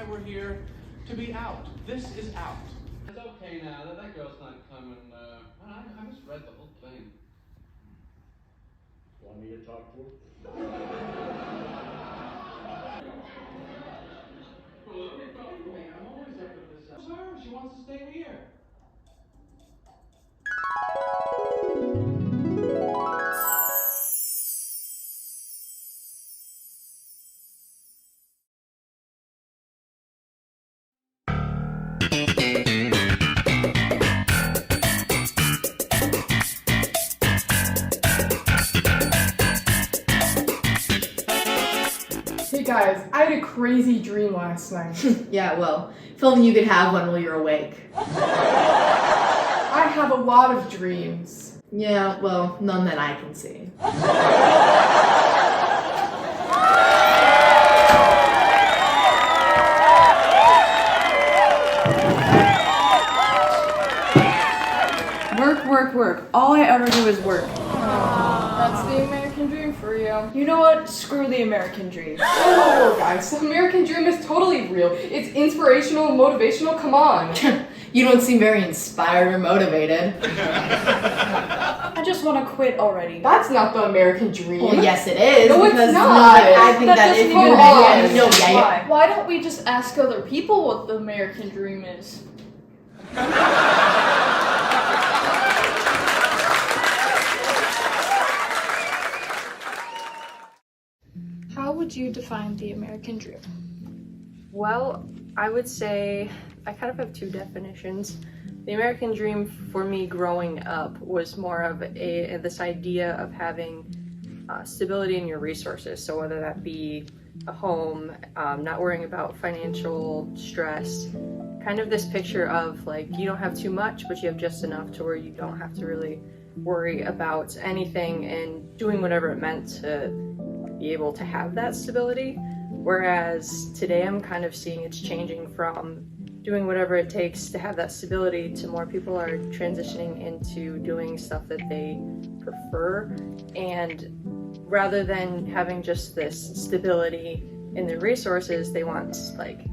We're here to be out. This is out. It's okay now. That girl's not coming. I just read the whole thing. Want me to talk to her? I'm always up with this. It's her. She wants to stay here. Hey guys, I had a crazy dream last night. Yeah, well, if only you could have one while you're awake. I have a lot of dreams. Yeah, well, none that I can see. Work. All I ever do is work. That's the American dream for you. You know what? Screw the American dream. Oh, guys, the American dream is totally real. It's inspirational, motivational, come on. You don't seem very inspired or motivated. I just want to quit already. That's not the American dream. Well, yes it is. No, it's because not. I think That that doesn't if even you're make no, sense. yeah. Why don't we just ask other people what the American dream is? How would you define the American dream? Well, I would say I kind of have two definitions. The American dream for me growing up was more of this idea of having stability in your resources. So whether that be a home, not worrying about financial stress, kind of this picture of like you don't have too much, but you have just enough to where you don't have to really worry about anything and doing whatever it meant to be able to have that stability. Whereas today I'm kind of seeing it's changing from doing whatever it takes to have that stability to more people are transitioning into doing stuff that they prefer. And rather than having just this stability in their resources, they want like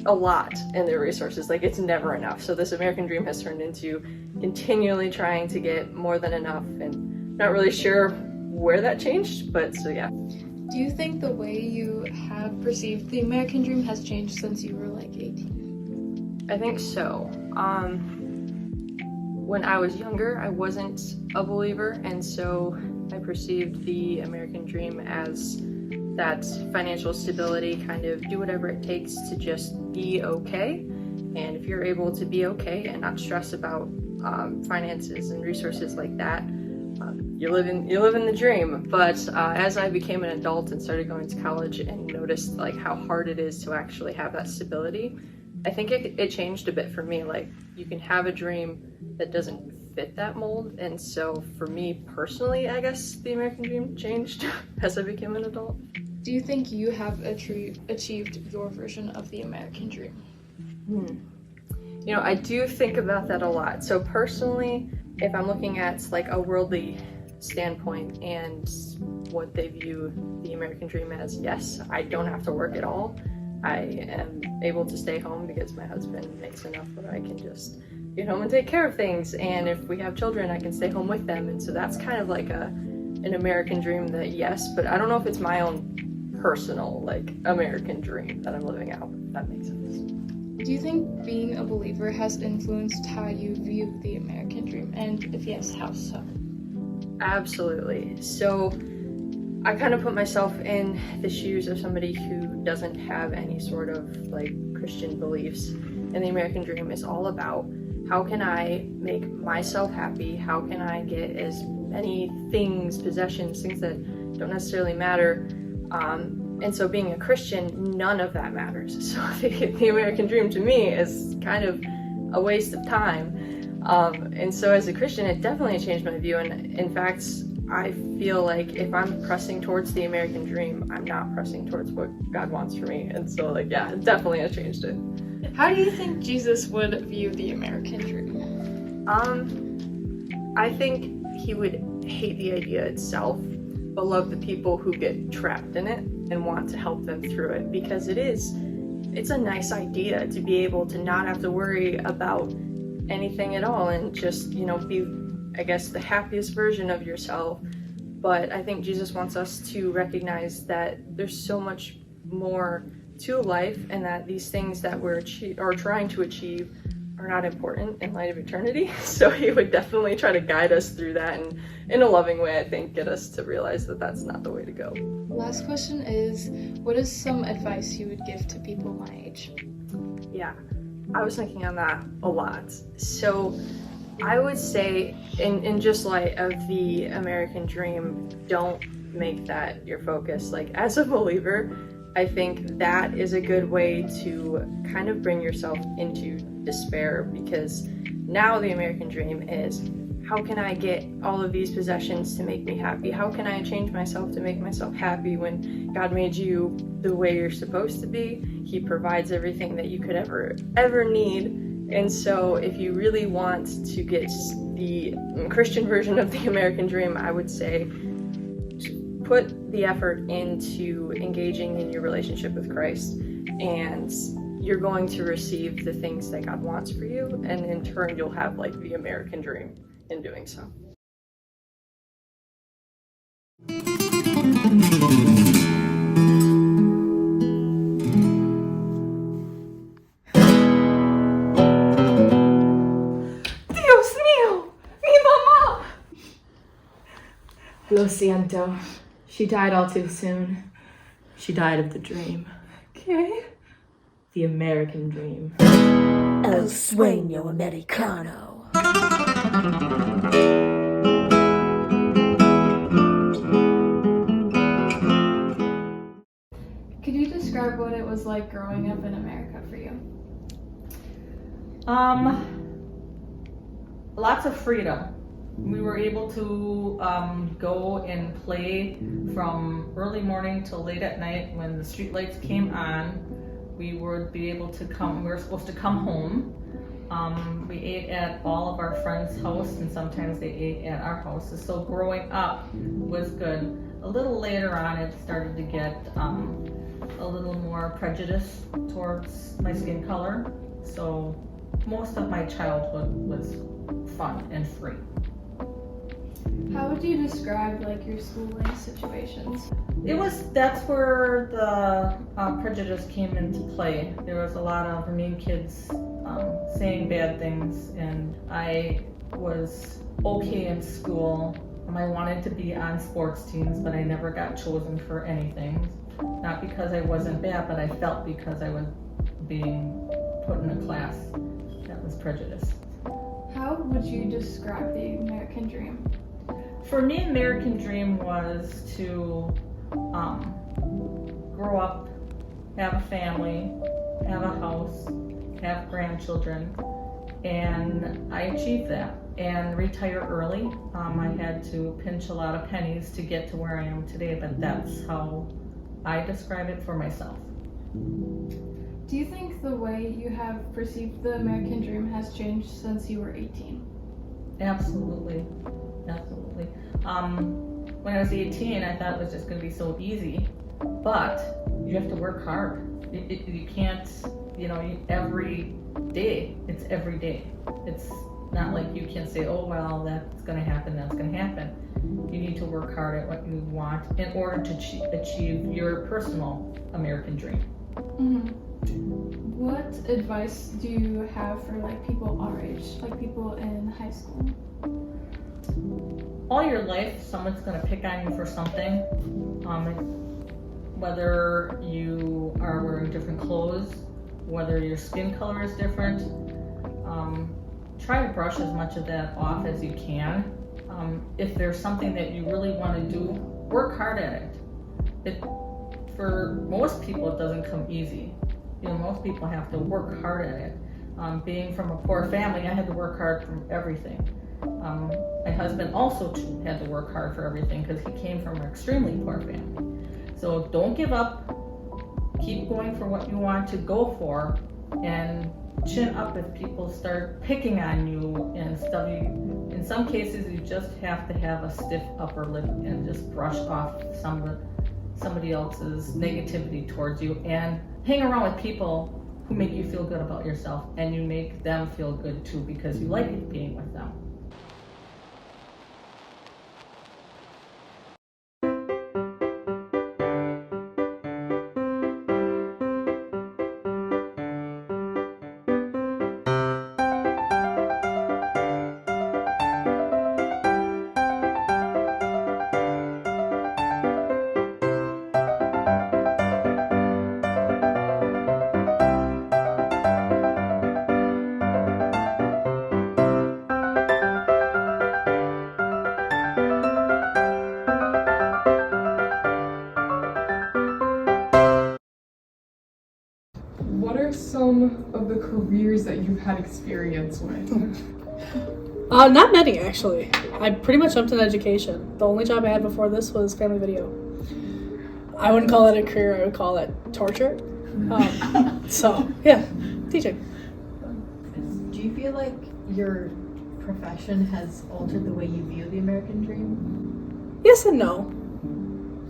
a lot in their resources. Like it's never enough. So this American dream has turned into continually trying to get more than enough, and not really sure where that changed, but so yeah. Do you think the way you have perceived the American dream has changed since you were like 18? I think so. When I was younger, I wasn't a believer, and so I perceived the American dream as that financial stability, kind of do whatever it takes to just be okay. And if you're able to be okay and not stress about finances and resources like that, you're living the dream. But as I became an adult and started going to college and noticed like how hard it is to actually have that stability, I think it changed a bit for me. Like you can have a dream that doesn't fit that mold, and so for me personally, I guess the American dream changed as I became an adult. Do you think you have achieved your version of the American dream? You know, I do think about that a lot. So personally, if I'm looking at like a worldly standpoint and what they view the American dream as, yes, I don't have to work at all. I am able to stay home because my husband makes enough where I can just get home and take care of things. And if we have children, I can stay home with them. And so that's kind of like an American dream that, yes, but I don't know if it's my own personal like American dream that I'm living out, if that makes sense. Do you think being a believer has influenced how you view the American dream? And if yes, how so? Absolutely. So I kind of put myself in the shoes of somebody who doesn't have any sort of like Christian beliefs. And the American dream is all about how can I make myself happy? How can I get as many things, possessions, things that don't necessarily matter? And so being a Christian, none of that matters. So the American dream to me is kind of a waste of time. And so as a Christian, it definitely changed my view. And in fact, I feel like if I'm pressing towards the American dream, I'm not pressing towards what God wants for me. And so like, yeah, it definitely has changed it. How do you think Jesus would view the American dream? I think he would hate the idea itself, but love the people who get trapped in it and want to help them through it, because it is it's a nice idea to be able to not have to worry about anything at all and just, you know, be, I guess, the happiest version of yourself. But I think Jesus wants us to recognize that there's so much more to life, and that these things that we're trying to achieve are not important in light of eternity. So he would definitely try to guide us through that, and in a loving way, I think, get us to realize that that's not the way to go. Last question is, what is some advice you would give to people my age? Yeah, I was thinking on that a lot. So I would say, in just light of the American dream, don't make that your focus. Like, as a believer, I think that is a good way to kind of bring yourself into despair, because now the American dream is, how can I get all of these possessions to make me happy? How can I change myself to make myself happy when God made you the way you're supposed to be? He provides everything that you could ever need. And so if you really want to get the Christian version of the American dream, I would say put the effort into engaging in your relationship with Christ, and you're going to receive the things that God wants for you, and in turn you'll have like the American dream in doing so. Dios mío, mi mamá! Lo siento. She died all too soon. She died of the dream. Okay. The American dream. El sueño americano. Could you describe what it was like growing up in America for you? Lots of freedom. We were able to go and play from early morning till late at night. When the street lights came on, we would be able to come. We were supposed to come home. We ate at all of our friends' house, and sometimes they ate at our houses. So growing up was good. A little later on, it started to get a little more prejudice towards my skin color. So most of my childhood was fun and free. How would you describe like your schooling situations? That's where the prejudice came into play. There was a lot of mean kids saying bad things, and I was okay in school. I wanted to be on sports teams, but I never got chosen for anything. Not because I wasn't bad, but I felt because I was being put in a class that was prejudiced. How would you describe the American dream? For me, American dream was to grow up, have a family, have a house, have grandchildren, and I achieved that. And retire early. I had to pinch a lot of pennies to get to where I am today, but that's how I describe it for myself. Do you think the way you have perceived the American dream has changed since you were 18? Absolutely. Absolutely. When I was 18, I thought it was just going to be so easy, but you have to work hard. You can't, every day, it's every day. It's not like you can say, oh, well, that's going to happen, that's going to happen. You need to work hard at what you want in order to achieve your personal American dream. Mm-hmm. What advice do you have for like people our age, like people in high school? All your life, someone's going to pick on you for something. Whether you are wearing different clothes, whether your skin color is different, try to brush as much of that off as you can. If there's something that you really want to do, work hard at it. For most people, it doesn't come easy. Most people have to work hard at it. Being from a poor family, I had to work hard for everything. My husband also had to work hard for everything because he came from an extremely poor family. So don't give up. Keep going for what you want to go for, and chin up if people start picking on you and stuff. In some cases, you just have to have a stiff upper lip and just brush off some of somebody else's negativity towards you and hang around with people who make you feel good about yourself, and you make them feel good too because you like being with them. What are some of the careers that you've had experience with? Not many, actually. I pretty much jumped in education. The only job I had before this was family video. I wouldn't call it a career, I would call it torture. So, yeah, teaching. Do you feel like your profession has altered the way you view the American dream? Yes and no.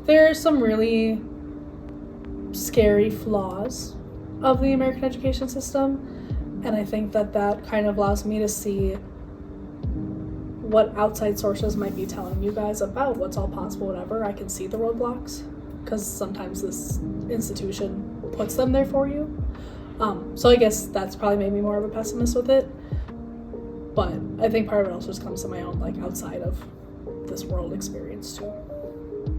There are some really scary flaws of the American education system, and I think that that kind of allows me to see what outside sources might be telling you guys about what's all possible, whatever. I can see the roadblocks because sometimes this institution puts them there for you. So I guess that's probably made me more of a pessimist with it, but I think part of it also just comes to my own like outside of this world experience too.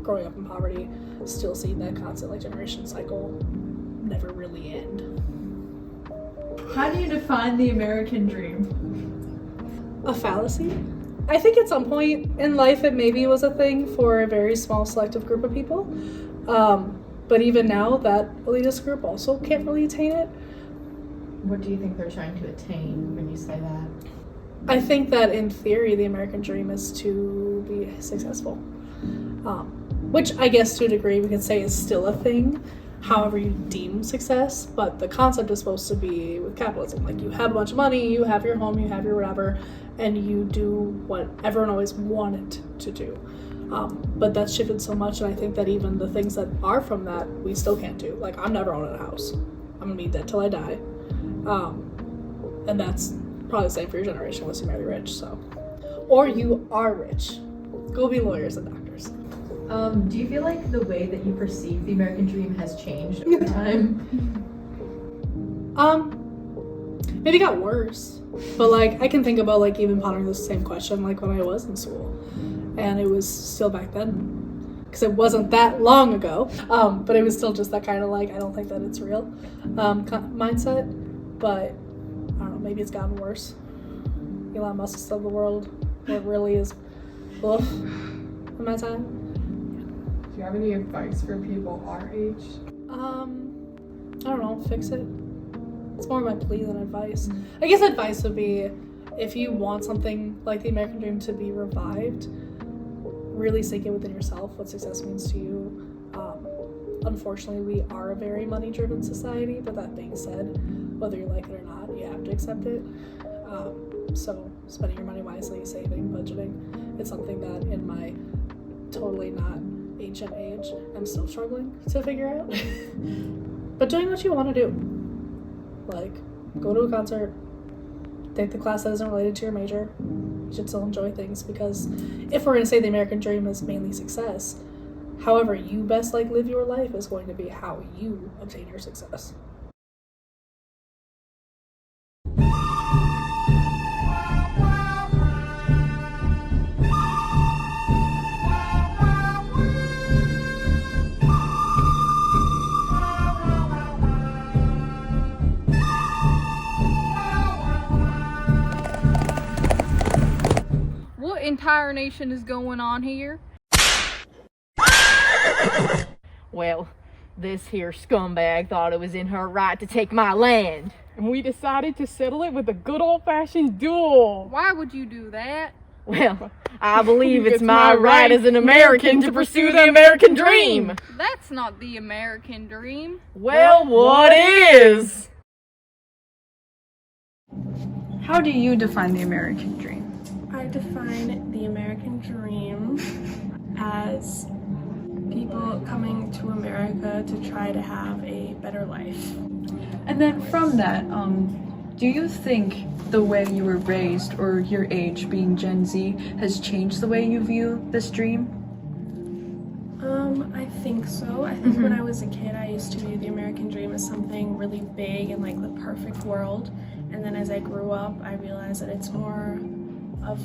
Growing up in poverty, still seeing that constant like generation cycle never really end. How do you define the American dream? A fallacy? I think at some point in life it maybe was a thing for a very small selective group of people. But even now that elitist group also can't really attain it. What do you think they're trying to attain when you say that? I think that in theory the American dream is to be successful. Which I guess to a degree we can say is still a thing, however you deem success, but the concept is supposed to be with capitalism. Like you have a bunch of money, you have your home, you have your whatever, and you do what everyone always wanted to do. But that's shifted so much, and I think that even the things that are from that, we still can't do. Like I'm never owning a house. I'm gonna be dead till I die. And that's probably the same for your generation unless you marry rich, so. Or you are rich. Go be lawyers and doctors. Do you feel like the way that you perceive the American dream has changed over time? Maybe it got worse. But like I can think about like even pondering this same question like when I was in school. And it was still back then. Because it wasn't that long ago. But it was still just that kind of like, I don't think that it's real mindset. But I don't know, maybe it's gotten worse. Elon Musk is still the world. It really is in my time. Do you have any advice for people our age? I don't know, fix it. It's more of my plea than advice. I guess advice would be if you want something like the American dream to be revived, really sink it within yourself what success means to you. Unfortunately, we are a very money-driven society, but that being said, whether you like it or not, you have to accept it. So spending your money wisely, saving, budgeting, it's something that in my totally not ancient age, I'm still struggling to figure out. But doing what you want to do. Like, go to a concert, take the class that isn't related to your major. You should still enjoy things because if we're going to say the American dream is mainly success, however you best like live your life is going to be how you obtain your success. What entire nation is going on here? Well, this here scumbag thought it was in her right to take my land. And we decided to settle it with a good old-fashioned duel. Why would you do that? Well, I believe it's my right as an American to pursue the American dream. That's not the American dream. Well, what is? How do you define the American dream? I define the American dream as people coming to America to try to have a better life. And then from that, do you think the way you were raised or your age, being Gen Z, has changed the way you view this dream? I think so. I think when I was a kid, I used to view the American dream as something really big and like the perfect world. And then as I grew up, I realized that it's more of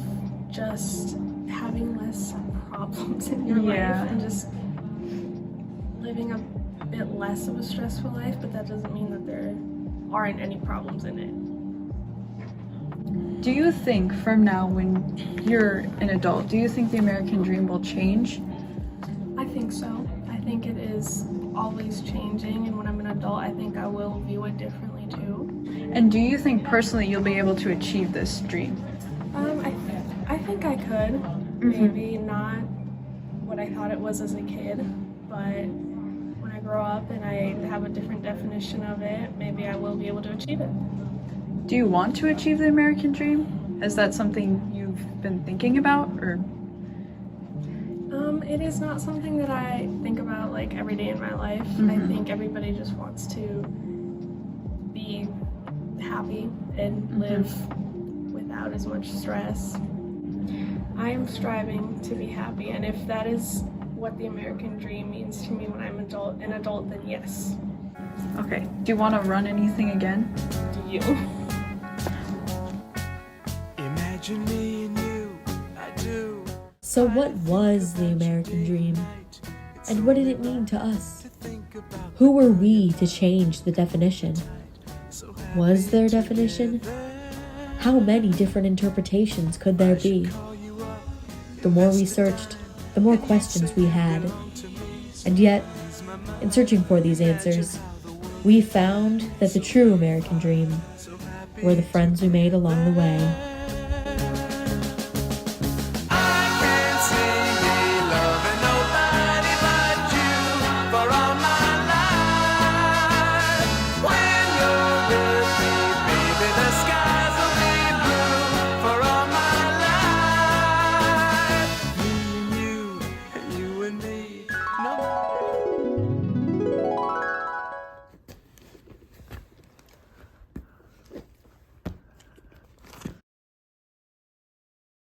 just having less problems in your life and just living a bit less of a stressful life, but that doesn't mean that there aren't any problems in it. Do you think from now when you're an adult, do you think the American dream will change? I think so. I think it is always changing, and when I'm an adult, I think I will view it differently too. And do you think personally you'll be able to achieve this dream? I think I could. Maybe not what I thought it was as a kid, but when I grow up and I have a different definition of it, maybe I will be able to achieve it. Do you want to achieve the American dream? Is that something you've been thinking about, or? It is not something that I think about like every day in my life. I think everybody just wants to be happy and live without as much stress. I am striving to be happy, and if that is what the American dream means to me when I'm an adult, then yes. Okay. Do you want to run anything again? Do you? Imagine me and you, I do. So what was the American dream? And what did it mean to us? Who were we to change the definition? Was there a definition? How many different interpretations could there be? The more we searched, the more questions we had. And yet, in searching for these answers, we found that the true American dream were the friends we made along the way.